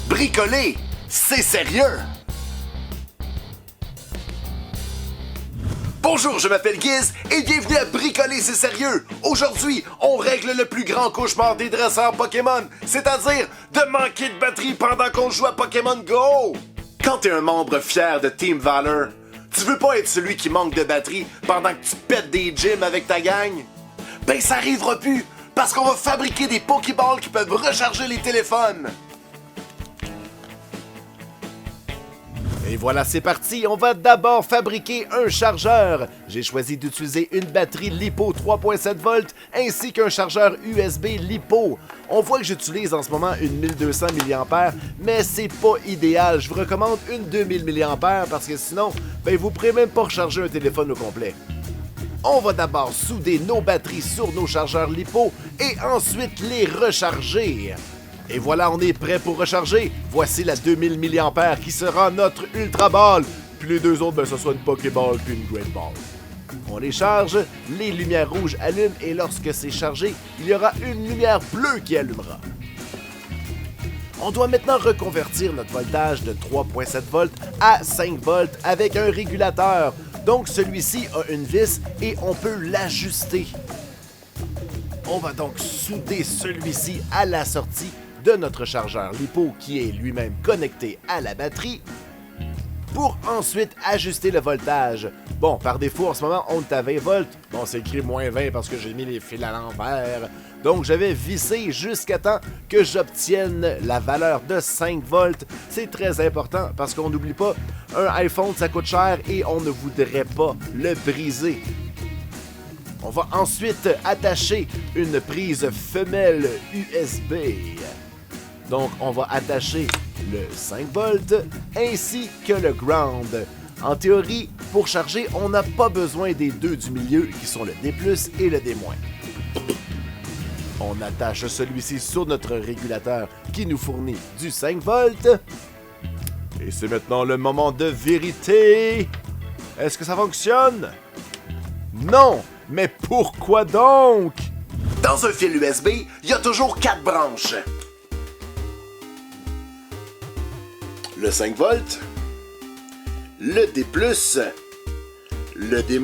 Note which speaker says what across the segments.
Speaker 1: Bricoler, c'est sérieux! Bonjour, je m'appelle Giz et bienvenue à Bricoler, c'est sérieux! Aujourd'hui, on règle le plus grand cauchemar des dresseurs Pokémon, c'est-à-dire de manquer de batterie pendant qu'on joue à Pokémon Go! Quand t'es un membre fier de Team Valor, tu veux pas être celui qui manque de batterie pendant que tu pètes des gyms avec ta gang? Ben ça arrivera plus, parce qu'on va fabriquer des Pokéballs qui peuvent recharger les téléphones! Et voilà, c'est parti! On va d'abord fabriquer un chargeur. J'ai choisi d'utiliser une batterie LiPo 3.7V ainsi qu'un chargeur USB LiPo. On voit que j'utilise en ce moment une 1200 mAh, mais c'est pas idéal. Je vous recommande une 2000 mAh parce que sinon, vous ne pourrez même pas recharger un téléphone au complet. On va d'abord souder nos batteries sur nos chargeurs LiPo et ensuite les recharger. Et voilà, on est prêt pour recharger. Voici la 2000 mAh qui sera notre Ultra Ball. Puis les deux autres, ce soit une Pokéball puis une Great Ball. On les charge, les lumières rouges allument et lorsque c'est chargé, il y aura une lumière bleue qui allumera. On doit maintenant reconvertir notre voltage de 3.7V à 5V avec un régulateur. Donc celui-ci a une vis et on peut l'ajuster. On va donc souder celui-ci à la sortie de notre chargeur LiPo qui est lui-même connecté à la batterie pour ensuite ajuster le voltage. Bon, par défaut, en ce moment, on est à 20 volts. Bon, c'est écrit moins 20 parce que j'ai mis les fils à l'envers. Donc, je vais visser jusqu'à temps que j'obtienne la valeur de 5 volts. C'est très important parce qu'on n'oublie pas, un iPhone, ça coûte cher et on ne voudrait pas le briser. On va ensuite attacher une prise femelle USB. Donc, on va attacher le 5V ainsi que le ground. En théorie, pour charger, on n'a pas besoin des deux du milieu qui sont le D+, et le D-. On attache celui-ci sur notre régulateur qui nous fournit du 5V. Et c'est maintenant le moment de vérité. Est-ce que ça fonctionne? Non! Mais pourquoi donc? Dans un fil USB, il y a toujours 4 branches. Le 5V, le D+, le D-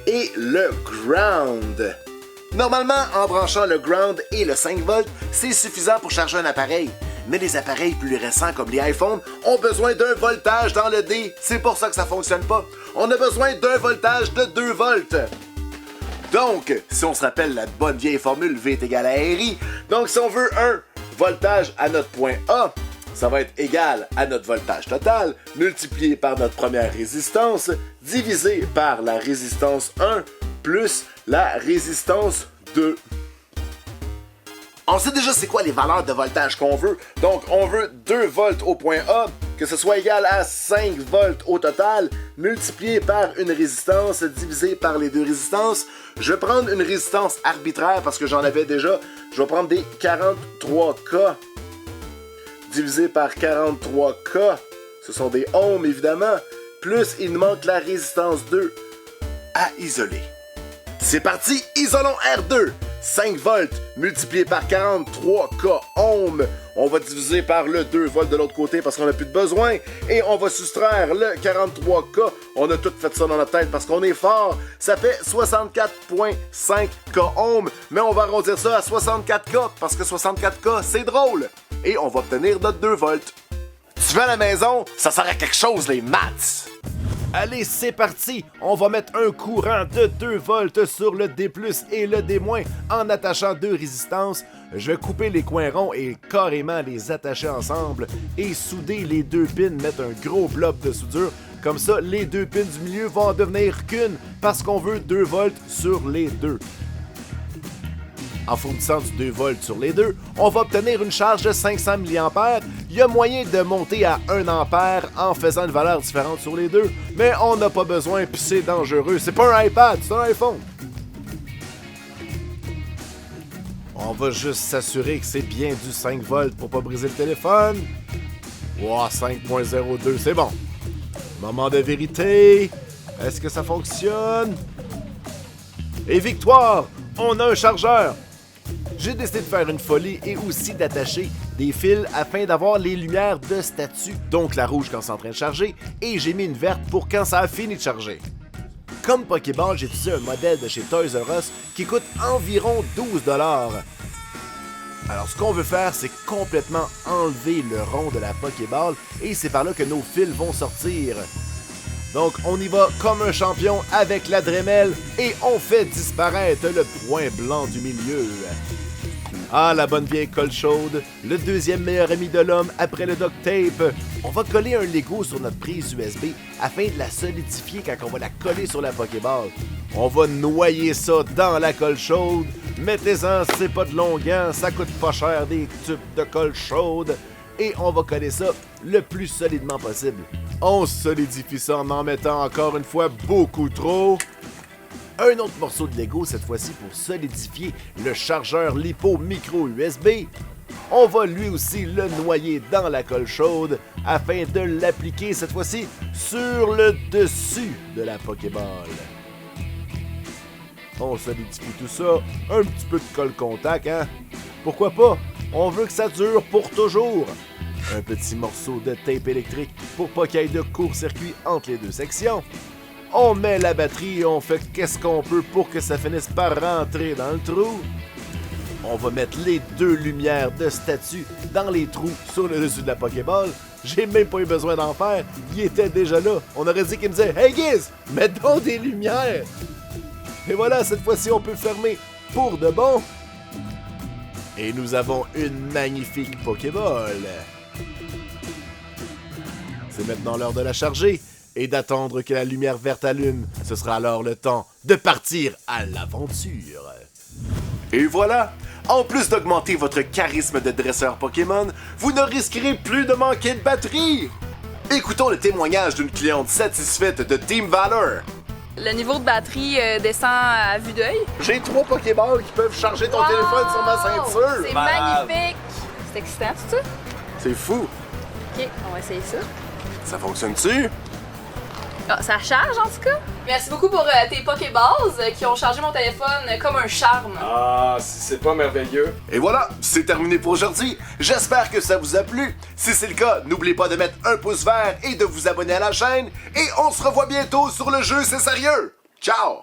Speaker 1: et le ground. Normalement, en branchant le ground et le 5V, c'est suffisant pour charger un appareil. Mais les appareils plus récents comme les iPhones ont besoin d'un voltage dans le D. C'est pour ça que ça fonctionne pas. On a besoin d'un voltage de 2 volts. Donc, si on se rappelle la bonne vieille formule V est égal à RI, donc si on veut un voltage à notre point A, ça va être égal à notre voltage total multiplié par notre première résistance divisé par la résistance 1 plus la résistance 2. On sait déjà c'est quoi les valeurs de voltage qu'on veut. Donc, on veut 2 volts au point A, que ce soit égal à 5 volts au total, multiplié par une résistance divisée par les deux résistances. Je vais prendre une résistance arbitraire parce que j'en avais déjà. Je vais prendre des 43K divisé par 43K. Ce sont des ohms, évidemment. Plus, il nous manque la résistance 2 à isoler. C'est parti, isolons R2. 5 volts multiplié par 43K ohms. On va diviser par le 2 volts de l'autre côté parce qu'on n'a plus de besoin. Et on va soustraire le 43K. On a tout fait ça dans notre tête parce qu'on est fort. Ça fait 64.5K ohms. Mais on va arrondir ça à 64K parce que 64K, c'est drôle. Et on va obtenir notre 2 volts. Tu vas à la maison, ça sert à quelque chose, les maths. Allez, c'est parti! On va mettre un courant de 2 volts sur le D+, et le D- en attachant deux résistances. Je vais couper les coins ronds et carrément les attacher ensemble et souder les deux pins, mettre un gros bloc de soudure. Comme ça, les deux pins du milieu vont en devenir qu'une parce qu'on veut 2 volts sur les deux. En fournissant du 2 volts sur les deux, on va obtenir une charge de 500 mAh. Il y a moyen de monter à 1 ampère en faisant une valeur différente sur les deux, mais on n'a pas besoin puis c'est dangereux. C'est pas un iPad, c'est un iPhone. On va juste s'assurer que c'est bien du 5 volts pour pas briser le téléphone. Wow, 5.02, c'est bon. Moment de vérité. Est-ce que ça fonctionne? Et victoire! On a un chargeur! J'ai décidé de faire une folie et aussi d'attacher des fils afin d'avoir les lumières de statut, donc la rouge quand c'est en train de charger, et j'ai mis une verte pour quand ça a fini de charger. Comme Pokéball, j'ai utilisé un modèle de chez Toys R Us qui coûte environ 12 $. Alors ce qu'on veut faire, c'est complètement enlever le rond de la Pokéball et c'est par là que nos fils vont sortir. Donc on y va comme un champion avec la Dremel et on fait disparaître le point blanc du milieu. Ah, la bonne vieille colle chaude, le deuxième meilleur ami de l'homme après le duct tape. On va coller un Lego sur notre prise USB afin de la solidifier quand on va la coller sur la Pokéball. On va noyer ça dans la colle chaude. Mettez-en, c'est pas de longuant, ça coûte pas cher des tubes de colle chaude. Et on va coller ça le plus solidement possible. On solidifie ça en mettant encore une fois beaucoup trop. Un autre morceau de Lego cette fois-ci pour solidifier le chargeur LiPo micro USB. On va lui aussi le noyer dans la colle chaude afin de l'appliquer cette fois-ci sur le dessus de la Pokéball. On solidifie tout ça, un petit peu de colle contact, hein? Pourquoi pas? On veut que ça dure pour toujours. Un petit morceau de tape électrique pour pas qu'il y ait de court-circuit entre les deux sections. On met la batterie et on fait qu'est-ce qu'on peut pour que ça finisse par rentrer dans le trou. On va mettre les deux lumières de statue dans les trous sur le dessus de la Pokéball. J'ai même pas eu besoin d'en faire, il était déjà là. On aurait dit qu'il me disait « Hey Giz, mets donc des lumières! » Et voilà, cette fois-ci, on peut fermer pour de bon. Et nous avons une magnifique Pokéball. C'est maintenant l'heure de la charger et d'attendre que la lumière verte allume. Ce sera alors le temps de partir à l'aventure. Et voilà! En plus d'augmenter votre charisme de dresseur Pokémon, vous ne risquerez plus de manquer de batterie! Écoutons le témoignage d'une cliente satisfaite de Team Valor.
Speaker 2: Le niveau de batterie descend à vue d'œil.
Speaker 1: J'ai 3 Pokéballs qui peuvent charger ton téléphone sur ma ceinture!
Speaker 2: C'est magnifique! C'est excitant, tout ça?
Speaker 1: C'est fou!
Speaker 2: Ok, on va essayer ça.
Speaker 1: Ça fonctionne-tu?
Speaker 2: Ah, ça charge en tout cas. Merci beaucoup pour tes Pokéballs qui ont chargé mon téléphone comme un charme.
Speaker 3: Ah, c'est pas merveilleux.
Speaker 1: Et voilà, c'est terminé pour aujourd'hui. J'espère que ça vous a plu. Si c'est le cas, n'oubliez pas de mettre un pouce vert et de vous abonner à la chaîne. Et on se revoit bientôt sur le jeu C'est sérieux. Ciao!